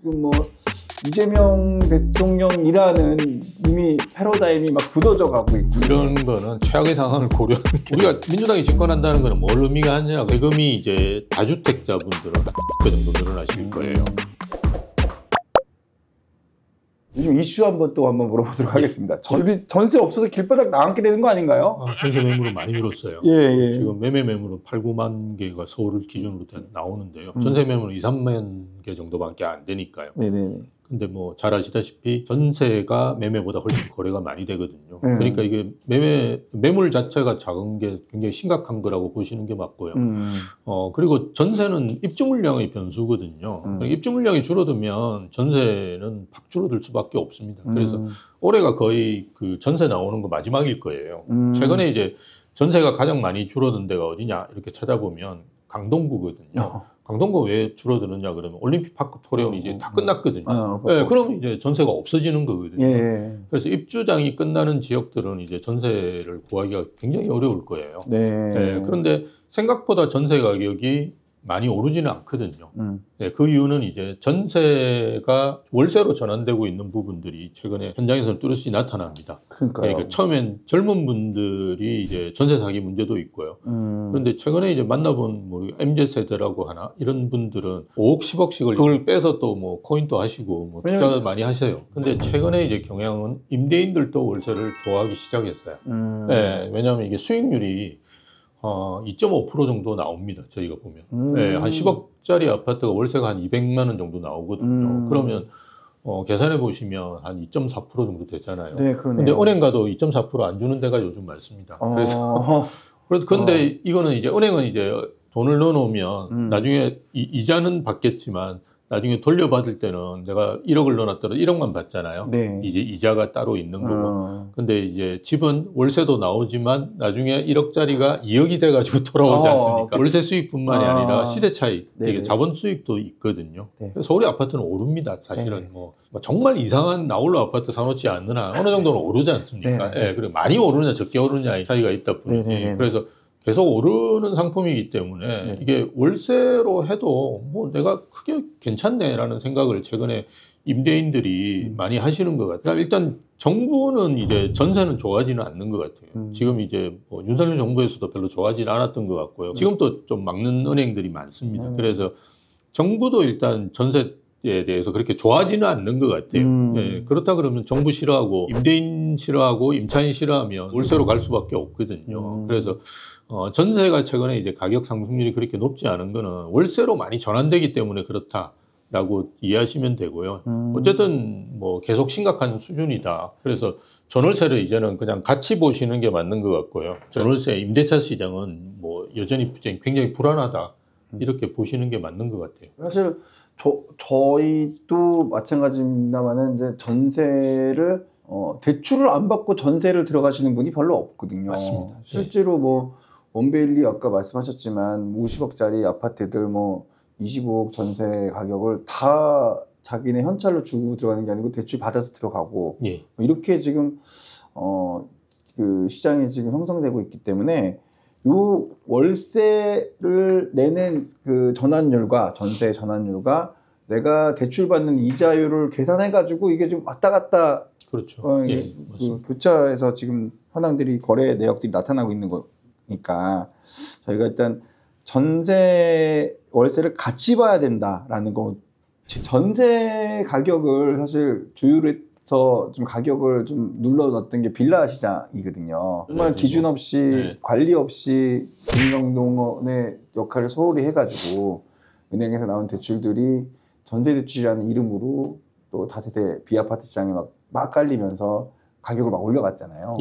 뭐 이재명 대통령이라는 이미 패러다임이 막 굳어져 가고 있고 이런 거는 최악의 상황을 고려하는 게 우리가 민주당이 집권한다는 거는 뭘 의미가 하냐 세금이 이제 다주택자분들은 그 정도 늘어나실 거예요. 요즘 이슈 한번 물어보도록 하겠습니다. 전세 없어서 길바닥 나앉게 되는 거 아닌가요? 전세 매물은 많이 줄었어요. 예. 지금 매매 매물은 8, 9만 개가 서울을 기준으로 나오는데요. 전세 매물은 2, 3만 개 정도밖에 안 되니까요. 네네. 근데 뭐 잘 아시다시피 전세가 매매보다 훨씬 거래가 많이 되거든요. 그러니까 이게 매물 자체가 작은 게 굉장히 심각한 거라고 보시는 게 맞고요. 그리고 전세는 입주 물량의 변수거든요. 그러니까 입주 물량이 줄어들면 전세는 팍 줄어들 수밖에 없습니다. 그래서 올해가 거의 그 전세 나오는 거 마지막일 거예요. 최근에 이제 전세가 가장 많이 줄어든 데가 어디냐 이렇게 찾아보면 강동구거든요. 강동구 왜 줄어드느냐 그러면 올림픽파크 토레온이 이제 다 끝났거든요. 네, 그럼 이제 전세가 없어지는 거거든요. 예. 그래서 입주장이 끝나는 지역들은 이제 전세를 구하기가 굉장히 어려울 거예요. 네. 그런데 생각보다 전세 가격이 많이 오르지는 않거든요. 그 이유는 이제 전세가 월세로 전환되고 있는 부분들이 최근에 현장에서는 뚜렷이 나타납니다. 그러니까 처음엔 젊은 분들이 이제 전세 사기 문제도 있고요. 그런데 최근에 이제 만나본 뭐 MZ세대라고 하나 이런 분들은 5억, 10억씩을 그걸 빼서 또 뭐 코인도 하시고 뭐 투자 많이 하세요. 근데 최근에 이제 경향은 임대인들도 월세를 좋아하기 시작했어요. 왜냐하면 이게 수익률이 2.5% 정도 나옵니다. 저희가 보면. 한 10억짜리 아파트가 월세가 한 200만 원 정도 나오거든요. 그러면 계산해 보시면 한 2.4% 정도 되잖아요. 네, 근데 은행 가도 2.4% 안 주는 데가 요즘 많습니다. 그래서 근데 이거는 이제 은행은 이제 돈을 넣어 놓으면 나중에 이자는 받겠지만 나중에 돌려받을 때는 내가 1억을 넣어놨더라도 1억만 받잖아요. 네. 이제 이자가 따로 있는 거고. 근데 이제 집은 월세도 나오지만 나중에 1억짜리가 2억이 돼가지고 돌아오지 않습니까? 월세 수익뿐만이 아니라 시대 차익, 이게 자본 수익도 있거든요. 서울의 아파트는 오릅니다. 사실은 뭐 정말 이상한 나홀로 아파트 사놓지 않는 한 어느 정도는 오르지 않습니까? 그리고 많이 오르냐 적게 오르냐의 차이가 있다 뿐이지. 그래서 계속 오르는 상품이기 때문에 이게 월세로 해도 뭐 내가 크게 괜찮네라는 생각을 최근에 임대인들이 많이 하시는 것 같아요. 일단 정부는 이제 전세는 좋아하지는 않는 것 같아요. 지금 이제 뭐 윤석열 정부에서도 별로 좋아하지는 않았던 것 같고요. 지금도 좀 막는 은행들이 많습니다. 그래서 정부도 일단 전세에 대해서 그렇게 좋아하지는 않는 것 같아요. 그렇다 그러면 정부 싫어하고 임대인 싫어하고 임차인 싫어하면 월세로 갈 수밖에 없거든요. 그래서 전세가 최근에 이제 가격 상승률이 그렇게 높지 않은 거는 월세로 많이 전환되기 때문에 그렇다라고 이해하시면 되고요. 어쨌든 뭐 계속 심각한 수준이다. 그래서 전월세를 이제는 그냥 같이 보시는 게 맞는 것 같고요. 전월세 임대차 시장은 뭐 여전히 굉장히 불안하다. 이렇게 보시는 게 맞는 것 같아요. 사실 저희도 마찬가지입니다만은 이제 전세를 대출을 안 받고 전세를 들어가시는 분이 별로 없거든요. 맞습니다. 실제로 뭐 원베일리 아까 말씀하셨지만 50억짜리 아파트들 뭐 25억 전세 가격을 다 자기네 현찰로 주고 들어가는 게 아니고 대출 받아서 들어가고 이렇게 지금 그 시장이 지금 형성되고 있기 때문에 요 월세를 내는 그 전환율과 전세 전환율과 내가 대출 받는 이자율을 계산해 가지고 이게 지금 왔다 갔다 그 교차해서 지금 현황들이 거래 내역들이 나타나고 있는 거니까 저희가 일단 전세 월세를 같이 봐야 된다라는 거. 전세 가격을 사실 조율해서 좀 가격을 좀 눌러놨던 게 빌라 시장이거든요. 정말 기준 없이 관리 없이 금융동원의 역할을 소홀히 해가지고 은행에서 나온 대출들이 전세대출이라는 이름으로 또 다세대 비아파트 시장에 막 깔리면서 가격을 막 올려갔잖아요.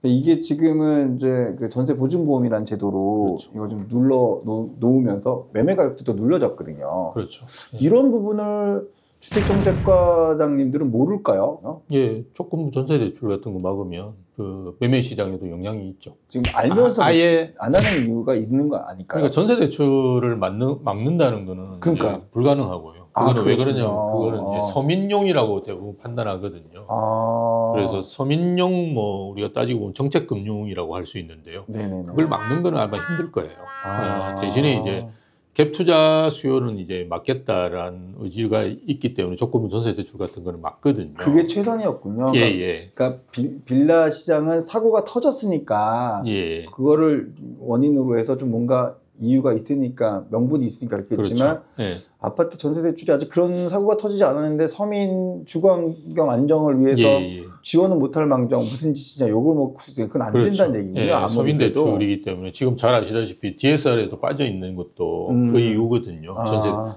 이게 지금은 이제 그 전세 보증보험이라는 제도로 이거 좀 눌러 놓으면서 매매 가격도 더 눌러졌거든요. 이런 부분을 주택정책과장님들은 모를까요? 조금 전세 대출 같은 거 막으면 그 매매 시장에도 영향이 있죠. 지금 알면서 아예 안 하는 이유가 있는 거 아닐까요? 그러니까 전세 대출을 막는다는 거는 불가능하고요. 그거는 왜 그러냐면 그거는 이제 서민용이라고 대부분 판단하거든요. 그래서 서민용 뭐 우리가 따지고 보면 정책금융이라고 할 수 있는데요. 그걸 막는 거는 아마 힘들 거예요. 대신에 이제 갭 투자 수요는 이제 막겠다라는 의지가 있기 때문에 조건부 전세 대출 같은 거는 막거든요. 그게 최선이었군요. 예, 예. 그러니까 빌라 시장은 사고가 터졌으니까 예. 그거를 원인으로 해서 좀 뭔가 이유가 있으니까 명분이 있으니까 그렇게 했지만 그렇죠. 예. 아파트 전세 대출이 아직 그런 사고가 터지지 않았는데 서민 주거환경 안정을 위해서 지원은 못할 망정 무슨 짓이냐 욕을 먹고 그건 안 그렇죠. 된다는 얘기군요. 예. 서민 대출이기 때문에 지금 잘 아시다시피 DSR에도 빠져 있는 것도 그 이유거든요.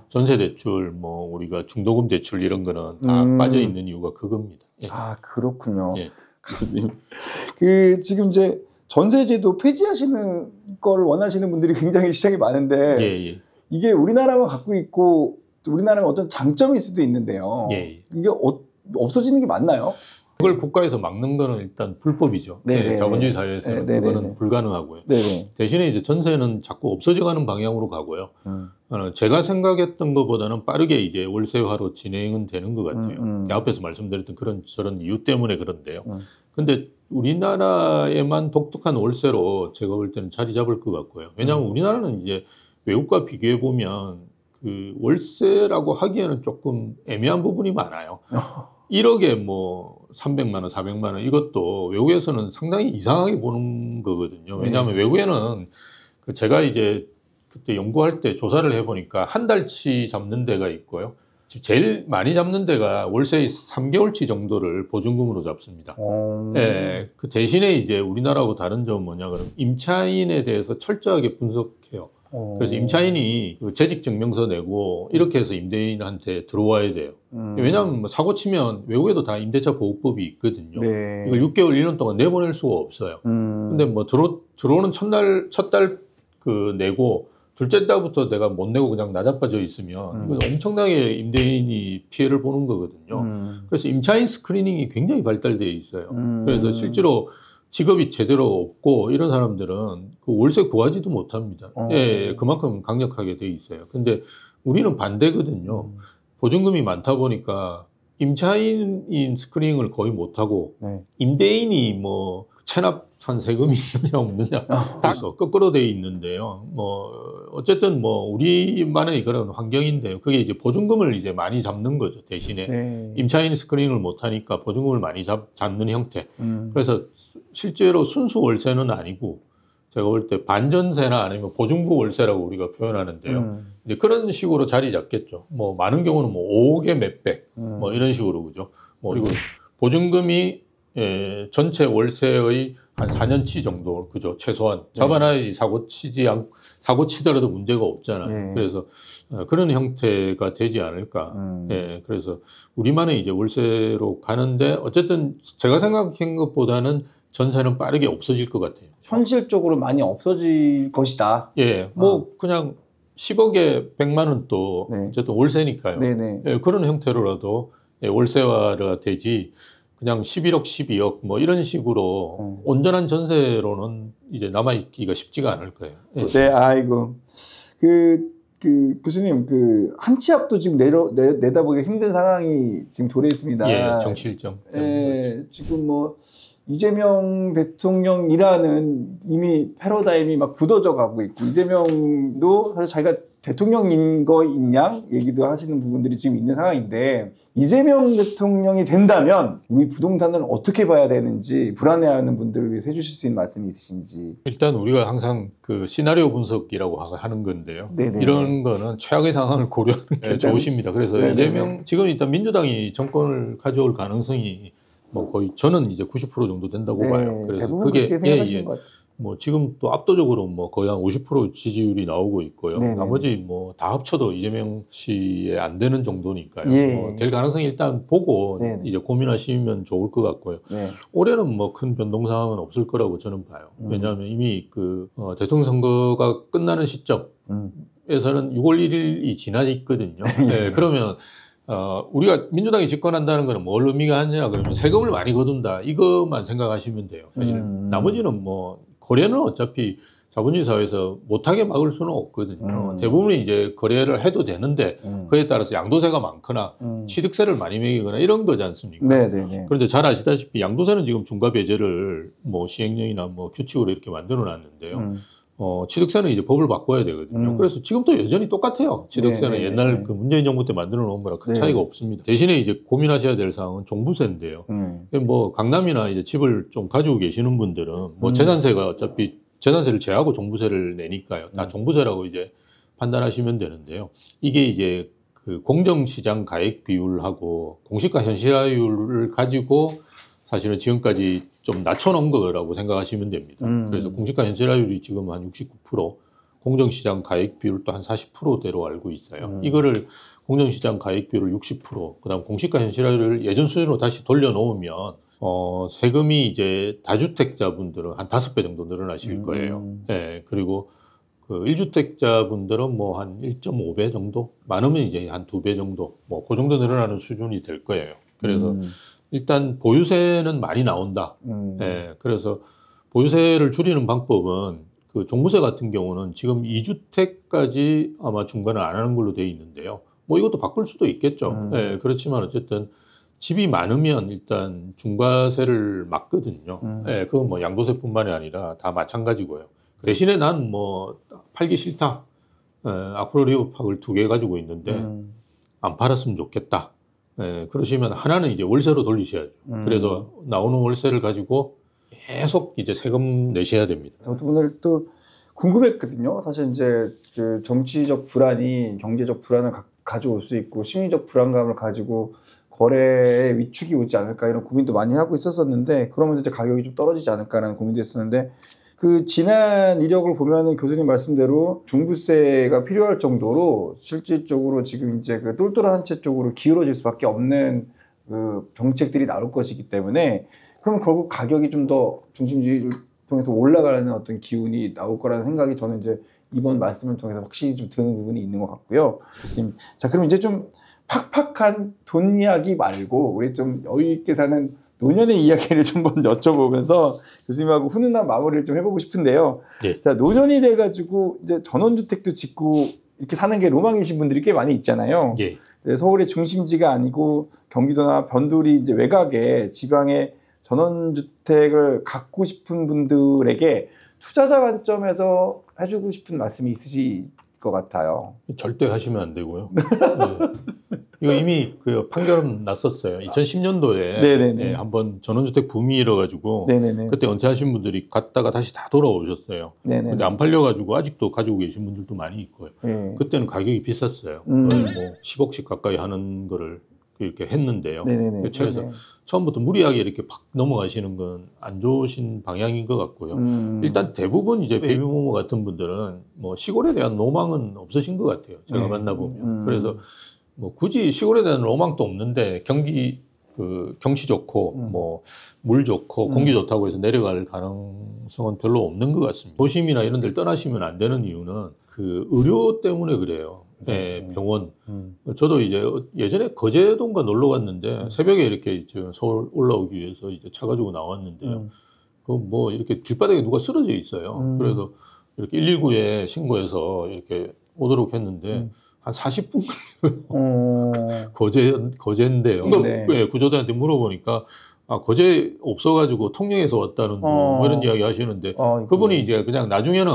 전세 대출 뭐 우리가 중도금 대출 이런 거는 다 빠져 있는 이유가 그겁니다. 예. 아 그렇군요. 예. 교수님 그 지금 이제 전세제도 폐지하시는 걸 원하시는 분들이 굉장히 시장에 많은데 예. 이게 우리나라만 갖고 있고 우리나라는 어떤 장점일 수도 있는데요. 예. 이게 없어지는 게 맞나요? 그걸 국가에서 막는 거는 일단 불법이죠. 네, 자본주의 사회에서는 그거는 불가능하고요. 네네. 대신에 이제 전세는 자꾸 없어져가는 방향으로 가고요. 제가 생각했던 것보다는 빠르게 이제 월세화로 진행은 되는 것 같아요. 앞에서 말씀드렸던 그런 저런 이유 때문에 그런데요. 근데 우리나라에만 독특한 월세로 제가 볼 때는 자리 잡을 것 같고요. 왜냐하면 우리나라는 이제 외국과 비교해 보면 그 월세라고 하기에는 조금 애매한 부분이 많아요. 1억에 뭐 300만 원, 400만 원 이것도 외국에서는 상당히 이상하게 보는 거거든요. 왜냐하면 외국에는 제가 이제 그때 연구할 때 조사를 해보니까 한 달치 잡는 데가 있고요. 제일 많이 잡는 데가 월세의 3개월치 정도를 보증금으로 잡습니다. 예, 그 대신에 이제 우리나라하고 다른 점은 뭐냐 그러면 임차인에 대해서 철저하게 분석해요. 그래서 임차인이 재직증명서 내고 이렇게 해서 임대인한테 들어와야 돼요. 왜냐하면 뭐 사고 치면 외국에도 다 임대차 보호법이 있거든요. 네. 이걸 6개월, 1년 동안 내보낼 수가 없어요. 근데 뭐 들어오는 첫 달 그 내고 둘째 달부터 내가 못 내고 그냥 나자빠져 있으면 이건 엄청나게 임대인이 피해를 보는 거거든요. 그래서 임차인 스크리닝이 굉장히 발달되어 있어요. 그래서 실제로 직업이 제대로 없고 이런 사람들은 그 월세 구하지도 못합니다. 예, 그만큼 강력하게 돼 있어요. 근데 우리는 반대거든요. 보증금이 많다 보니까 임차인인 스크리닝을 거의 못하고 임대인이 뭐 체납한 세금이 있느냐 없느냐 그래서 거꾸로 돼 있는데요. 뭐 어쨌든 뭐 우리만의 그런 환경인데요. 그게 이제 보증금을 이제 많이 잡는 거죠. 대신에 임차인 스크리닝을 못하니까 보증금을 많이 잡는 형태. 그래서 실제로 순수 월세는 아니고 제가 볼 때 반전세나 아니면 보증부 월세라고 우리가 표현하는데요. 이제 그런 식으로 자리 잡겠죠. 뭐 많은 경우는 뭐 5억에 몇백 뭐 이런 식으로 그죠. 뭐 그리고 보증금이 전체 월세의 한 4년치 정도 그죠. 최소한 잡아놔야지 사고 치더라도 문제가 없잖아요. 그래서 그런 형태가 되지 않을까. 그래서 우리만의 이제 월세로 가는데 어쨌든 제가 생각한 것보다는 전세는 빠르게 없어질 것 같아요. 현실적으로 많이 없어질 것이다. 예, 뭐 그냥 10억에 100만 원도 어쨌든 월세니까요. 예, 그런 형태로라도 월세화가 되지 그냥 11억, 12억 뭐 이런 식으로 온전한 전세로는 이제 남아있기가 쉽지가 않을 거예요. 예. 네, 아이고. 교수님, 한 치 앞도 지금 내다보기가 힘든 상황이 지금 도래해 있습니다. 예, 정치 일정. 예, 지금 뭐, 이재명 대통령이라는 이미 패러다임이 막 굳어져 가고 있고, 이재명도 사실 자기가 대통령인 거인 양 얘기도 하시는 부분들이 지금 있는 상황인데, 이재명 대통령이 된다면 우리 부동산을 어떻게 봐야 되는지 불안해하는 분들을 위해서 해주실 수 있는 말씀이 있으신지. 일단 우리가 항상 그 시나리오 분석이라고 하는 건데요. 이런 거는 최악의 상황을 고려하는 게 좋으십니다. 그래서 이재명 지금 일단 민주당이 정권을 가져올 가능성이 뭐 거의 저는 이제 90% 정도 된다고 봐요. 그래서 그게 뭐 지금 또 압도적으로 뭐 거의 한 50% 지지율이 나오고 있고요. 나머지 뭐 다 합쳐도 이재명 씨에 안 되는 정도니까요. 뭐 될 가능성이 일단 보고 이제 고민하시면 좋을 것 같고요. 올해는 뭐 큰 변동 상황은 없을 거라고 저는 봐요. 왜냐하면 이미 그 대통령 선거가 끝나는 시점에서는 6월 1일이 지나 있거든요. 그러면 우리가 민주당이 집권한다는 거는 뭘 의미가 하냐 그러면 세금을 많이 거둔다 이것만 생각하시면 돼요. 사실 나머지는 뭐 거래는 어차피 자본주의 사회에서 못하게 막을 수는 없거든요. 대부분이 이제 거래를 해도 되는데 그에 따라서 양도세가 많거나 취득세를 많이 매기거나 이런 거지 않습니까? 그런데 잘 아시다시피 양도세는 지금 중과 배제를 뭐 시행령이나 뭐 규칙으로 이렇게 만들어 놨는데요. 취득세는 이제 법을 바꿔야 되거든요. 그래서 지금도 여전히 똑같아요. 취득세는 옛날 그 문재인 정부 때 만들어 놓은 거랑 큰 차이가 없습니다. 대신에 이제 고민하셔야 될 사항은 종부세인데요. 뭐 강남이나 이제 집을 좀 가지고 계시는 분들은 뭐 재산세가 어차피 재산세를 제하고 종부세를 내니까요. 다 종부세라고 이제 판단하시면 되는데요. 이게 이제 그 공정시장 가액 비율하고 공시가 현실화율을 가지고 사실은 지금까지 좀 낮춰놓은 거라고 생각하시면 됩니다. 그래서 공시가 현실화율이 지금 한 69%, 공정시장 가액 비율도 한 40%대로 알고 있어요. 이거를 공정시장 가액 비율을 60%, 그다음 공시가 현실화율을 예전 수준으로 다시 돌려놓으면 세금이 이제 다주택자분들은 한 5배 정도 늘어나실 거예요. 네, 그리고 그 1주택자분들은 뭐 한 1.5배 정도? 많으면 이제 한 2배 정도? 뭐 그 정도 늘어나는 수준이 될 거예요. 그래서 일단 보유세는 많이 나온다. 예, 그래서 보유세를 줄이는 방법은 그 종부세 같은 경우는 지금 2주택까지 아마 중과를 안 하는 걸로 되어 있는데요. 뭐 이것도 바꿀 수도 있겠죠. 예, 그렇지만 어쨌든 집이 많으면 일단 중과세를 막거든요. 예, 그건 뭐 양도세뿐만이 아니라 다 마찬가지고요. 대신에 난 뭐 팔기 싫다. 예, 앞으로 리오팍을 2개 가지고 있는데 안 팔았으면 좋겠다. 예, 그러시면 하나는 이제 월세로 돌리셔야죠. 그래서 나오는 월세를 가지고 계속 이제 세금 내셔야 됩니다. 저도 오늘 또 궁금했거든요. 사실 이제 그 정치적 불안이 경제적 불안을 가져올 수 있고 심리적 불안감을 가지고 거래에 위축이 오지 않을까 이런 고민도 많이 하고 있었었는데 그러면서 이제 가격이 좀 떨어지지 않을까라는 고민도 했었는데 그 지난 이력을 보면은 교수님 말씀대로 종부세가 필요할 정도로 실질적으로 지금 이제 그 똘똘한 한 채 쪽으로 기울어질 수밖에 없는 그 정책들이 나올 것이기 때문에 그럼 결국 가격이 좀 더 중심주의를 통해서 올라가는 어떤 기운이 나올 거라는 생각이 저는 이제 이번 말씀을 통해서 확실히 좀 드는 부분이 있는 것 같고요. 교수님. 자, 그럼 이제 좀 팍팍한 돈 이야기 말고 우리 좀 여유 있게 사는 노년의 이야기를 좀 먼저 여쭤보면서 교수님하고 훈훈한 마무리를 좀 해보고 싶은데요. 네. 자, 노년이 돼가지고 이제 전원주택도 짓고 이렇게 사는 게 로망이신 분들이 꽤 많이 있잖아요. 네. 서울의 중심지가 아니고 경기도나 변두리 이제 외곽에 지방에 전원주택을 갖고 싶은 분들에게 투자자 관점에서 해주고 싶은 말씀이 있으실 것 같아요. 절대 하시면 안 되고요. 네. 이거 이미 그 판결은 났었어요. 2010년도에 네, 한번 전원주택 붐이 일어가지고 그때 은퇴하신 분들이 갔다가 다시 다 돌아오셨어요. 근데 안 팔려가지고 아직도 가지고 계신 분들도 많이 있고요. 그때는 가격이 비쌌어요. 거의 뭐 10억씩 가까이 하는 거를 이렇게 했는데요. 그래서 처음부터 무리하게 이렇게 팍 넘어가시는 건 안 좋으신 방향인 것 같고요. 일단 대부분 이제 베이비부모 같은 분들은 뭐 시골에 대한 로망은 없으신 것 같아요. 제가 만나보면. 그래서 뭐 굳이 시골에 대한 로망도 없는데 경치 좋고 뭐 물 좋고 공기 좋다고 해서 내려갈 가능성은 별로 없는 것 같습니다. 도심이나 이런 데를 떠나시면 안 되는 이유는 그 의료 때문에 그래요. 네, 병원. 저도 이제 예전에 거제도인가 놀러 갔는데 새벽에 이렇게 서울 올라오기 위해서 이제 차 가지고 나왔는데요. 그 뭐 이렇게 길바닥에 누가 쓰러져 있어요. 그래서 이렇게 119에 신고해서 이렇게 오도록 했는데 한 40분 거제인데요. 네. 구조대한테 물어보니까 거제 없어가지고 통영에서 왔다는 뭐 이런 이야기 하시는데 그분이 이제 그냥 나중에는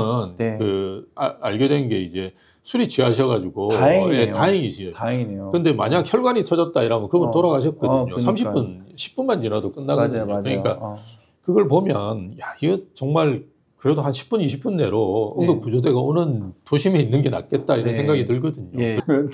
알게 된 게 이제 술이 취하셔가지고 다행이시죠. 다행이네요. 근데 만약 혈관이 터졌다 이러면 그분 돌아가셨거든요. 30분, 10분만 지나도 끝나거든요. 맞아요. 그러니까 그걸 보면 야 이거 정말 그래도 한 10분, 20분 내로 응급구조대가 오는 도심에 있는 게 낫겠다 이런 생각이 들거든요.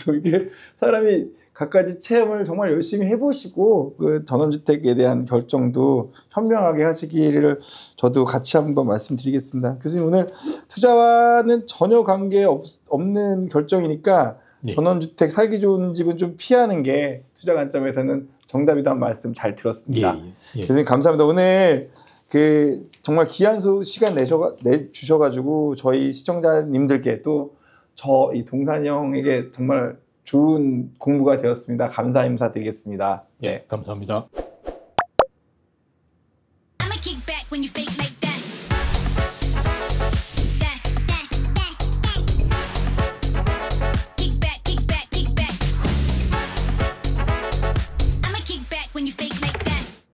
또 이게 사람이 갖가지 체험을 정말 열심히 해보시고 그 전원주택에 대한 결정도 현명하게 하시기를 저도 같이 한번 말씀드리겠습니다. 교수님 오늘 투자와는 전혀 관계 없는 결정이니까 전원주택 살기 좋은 집은 좀 피하는 게 투자 관점에서는 정답이라는 말씀 잘 들었습니다. 교수님 감사합니다. 오늘 그 정말 귀한 시간 내주셔가지고 저희 시청자님들께 또 저 이 동산이 형에게 정말 좋은 공부가 되었습니다. 감사 인사드리겠습니다. 감사합니다.